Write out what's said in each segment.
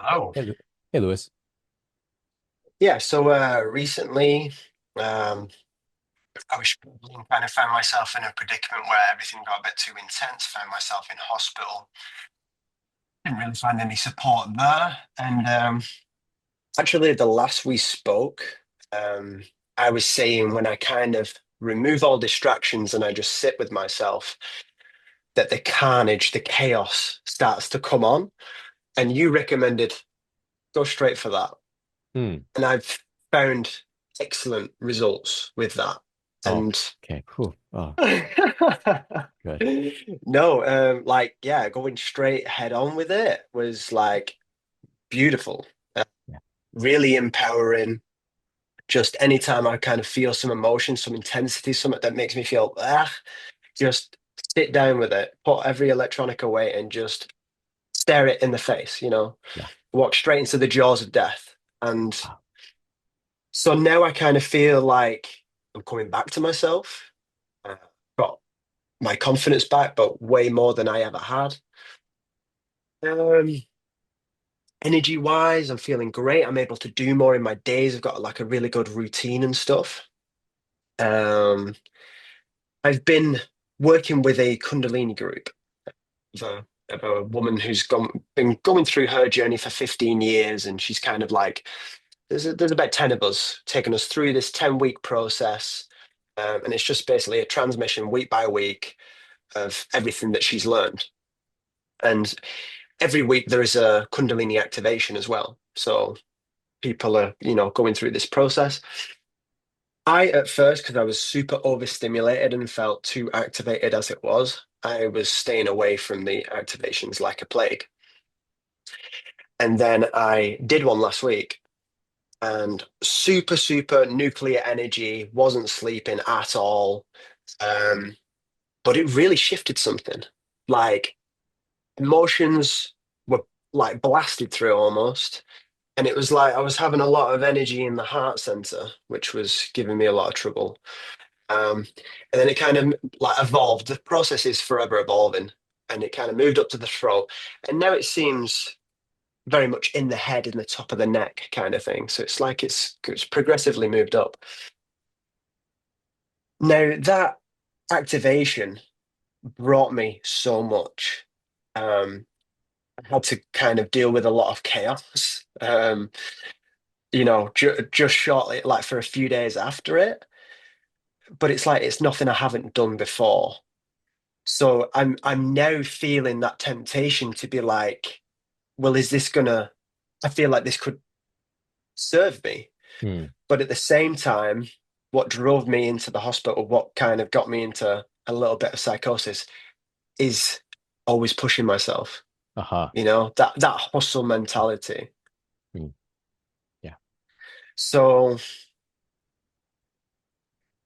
Hello. Hey, hey, Lewis. Yeah, so recently um, I was struggling, kind of found myself in a predicament where everything got a bit too intense, found myself in hospital, didn't really find any support there. And actually, the last we spoke, um, I was saying when I kind of remove all distractions and I just sit with myself, that the carnage, the chaos starts to come on. And you recommended go straight for that. Hmm. And I've found excellent results with that. Oh, And okay, cool. Oh, good. no, like yeah, going straight head on with it was like beautiful, uh, Yeah. really empowering. Just anytime I kind of feel some emotion, some intensity, something that makes me feel just sit down with it, put every electronic away, and just stare it in the face. Yeah. Walk straight into the jaws of death. And Wow. so now I kind of feel like I'm coming back to myself. Got my confidence back, but way more than I ever had. Um, Energy wise, I'm feeling great. I'm able to do more in my days. I've got like a really good routine and stuff. Um, I've been working with a Kundalini group of a woman who's been going through her journey for 15 years, and she's kind of like there's about 10 of us taking us through this 10-week process. And it's just basically a transmission week by week of everything that she's learned. And every week there is a Kundalini activation as well. So people are, going through this process. I, at first, because I was super overstimulated and felt too activated as it was, I was staying away from the activations like a plague. And then I did one last week and super, super nuclear energy, wasn't sleeping at all. Um, but it really shifted something. Like emotions were like blasted through almost. And it was like I was having a lot of energy in the heart center, which was giving me a lot of trouble. Um, and then it kind of like evolved. The process is forever evolving, and it kind of moved up to the throat. And now it seems very much in the head, in the top of the neck kind of thing. So it's like it's progressively moved up. Now that activation brought me so much. Um, I had to kind of deal with a lot of chaos. Just shortly, like for a few days after it. But it's like it's nothing I haven't done before. So I'm now feeling that temptation to be like, well, is this gonna? I feel like this could serve me. Hmm. But at the same time, what drove me into the hospital, what kind of got me into a little bit of psychosis, is always pushing myself. Uh-huh. That hustle mentality. Hmm. Yeah. So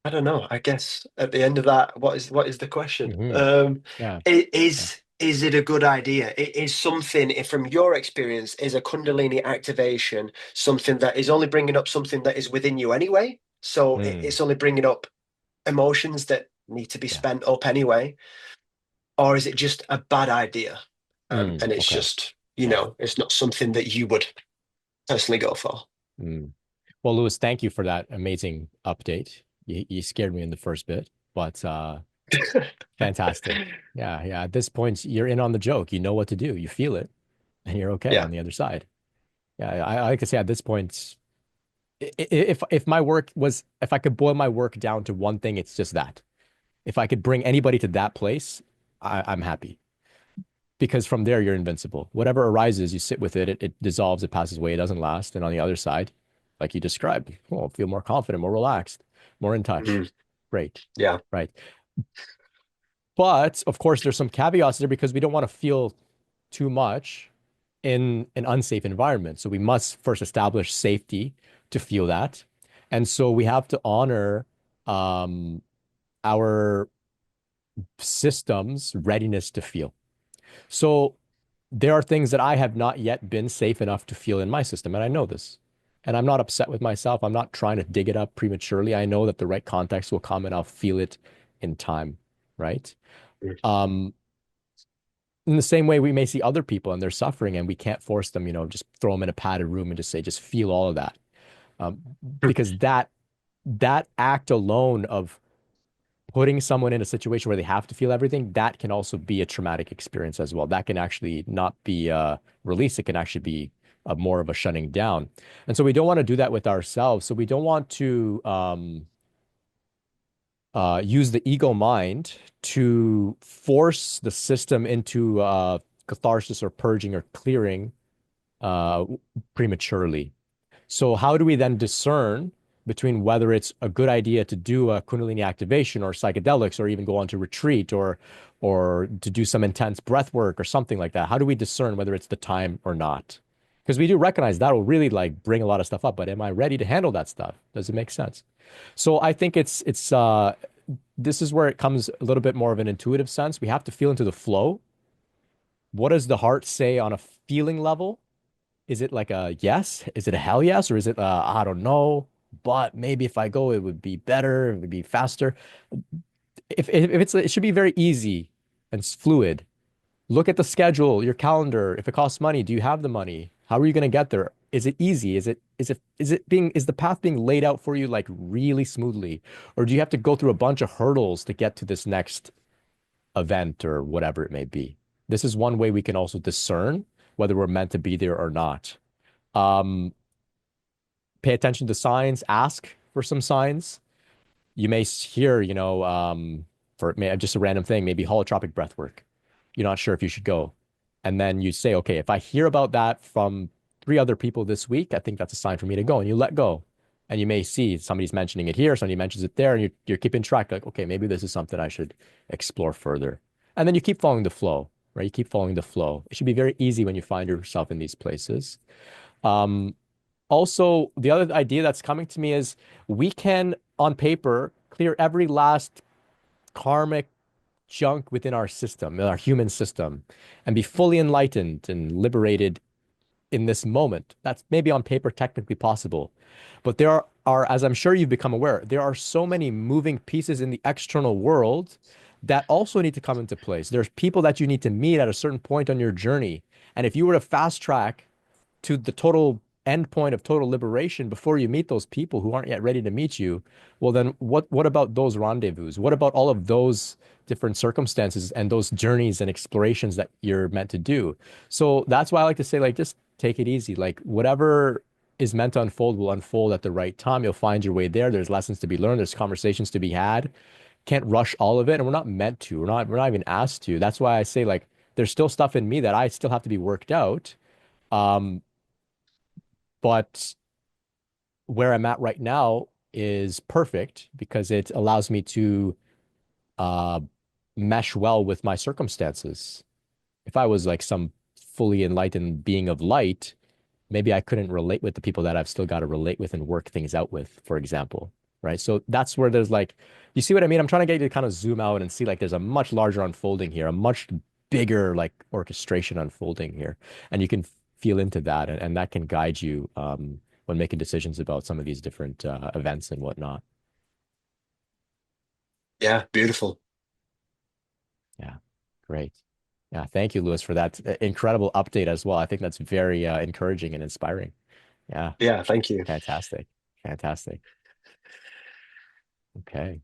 I don't know. I guess at the end of that, what is the question? Hmm. Yeah. Yeah. Is it a good idea? It is something, if from your experience, is a Kundalini activation something that is only bringing up something that is within you anyway? So Hmm. it's only bringing up emotions that need to be Yeah. spent up anyway, or is it just a bad idea? Hmm. And it's Okay. just, Yeah. it's not something that you would personally go for. Hmm. Well, Lewis, thank you for that amazing update. You scared me in the first bit, but fantastic. Yeah, yeah. At this point, you're in on the joke. You know what to do. You feel it, and you're okay Yeah. on the other side. Yeah, I could say at this point, if my work was, if I could boil my work down to one thing, it's just that. If I could bring anybody to that place, I'm happy because from there you're invincible. Whatever arises, you sit with it. It dissolves. It passes away. It doesn't last. And on the other side, like you described, well, feel more confident, more relaxed, more in touch. Mhm. Great, Yeah. right? But of course, there's some caveats there because we don't want to feel too much in an unsafe environment. So we must first establish safety to feel that. And so we have to honor um, our system's readiness to feel. So there are things that I have not yet been safe enough to feel in my system. And I know this. And I'm not upset with myself. I'm not trying to dig it up prematurely. I know that the right context will come and I'll feel it in time. Right. Mm. Um, in the same way we may see other people and they're suffering and we can't force them, just throw them in a padded room and just say, just feel all of that. Um, because that act alone of putting someone in a situation where they have to feel everything, that can also be a traumatic experience as well. That can actually not be release. It can actually be more of a shutting down. And so we don't want to do that with ourselves. So we don't want to use the ego mind to force the system into catharsis or purging or clearing uh, prematurely. So how do we then discern between whether it's a good idea to do a Kundalini activation or psychedelics or even go on to retreat or to do some intense breath work or something like that? How do we discern whether it's the time or not? Because we do recognize that will really like bring a lot of stuff up, but am I ready to handle that stuff? Does it make sense? So I think it's this is where it comes a little bit more of an intuitive sense. We have to feel into the flow. What does the heart say on a feeling level? Is it like a yes? Is it a hell yes? Or is it I don't know, but maybe if I go, it would be better, it would be faster. If it's it should be very easy and fluid. Look at the schedule, your calendar. If it costs money, do you have the money? How are you going to get there? Is it easy? Is the path being laid out for you like really smoothly? Or do you have to go through a bunch of hurdles to get to this next event or whatever it may be? This is one way we can also discern whether we're meant to be there or not. Um, Pay attention to signs, ask for some signs. You may hear, for just a random thing, maybe holotropic breath work. You're not sure if you should go. And then you say, okay, if I hear about that from three other people this week, I think that's a sign for me to go. And you let go. And you may see somebody's mentioning it here, somebody mentions it there, and you're keeping track, like, okay, maybe this is something I should explore further. And then you keep following the flow, right? You keep following the flow. It should be very easy when you find yourself in these places. Um, Also, the other idea that's coming to me is we can, on paper, clear every last karmic junk within our system, in our human system, and be fully enlightened and liberated in this moment. That's maybe on paper technically possible. But there are, as I'm sure you've become aware, there are so many moving pieces in the external world that also need to come into place. There's people that you need to meet at a certain point on your journey. And if you were to fast track to the total end point of total liberation before you meet those people who aren't yet ready to meet you, well then what about those rendezvous? What about all of those different circumstances and those journeys and explorations that you're meant to do? So that's why I like to say like just take it easy. Like whatever is meant to unfold will unfold at the right time. You'll find your way there. There's lessons to be learned. There's conversations to be had. Can't rush all of it, and we're not meant to. We're not even asked to. That's why I say like there's still stuff in me that I still have to be worked out. Um, but where I'm at right now is perfect because it allows me to uh, mesh well with my circumstances. If I was like some fully enlightened being of light, maybe I couldn't relate with the people that I've still got to relate with and work things out with, for example. Right. So that's where there's like, you see what I mean? I'm trying to get you to kind of zoom out and see like there's a much larger unfolding here, a much bigger like orchestration unfolding here. And you can feel into that and that can guide you when making decisions about some of these different events and whatnot. Yeah, beautiful. Yeah. Great. Yeah. Thank you, Lewis, for that incredible update as well. I think that's very encouraging and inspiring. Yeah. Yeah, thank you. Fantastic. Fantastic. Okay.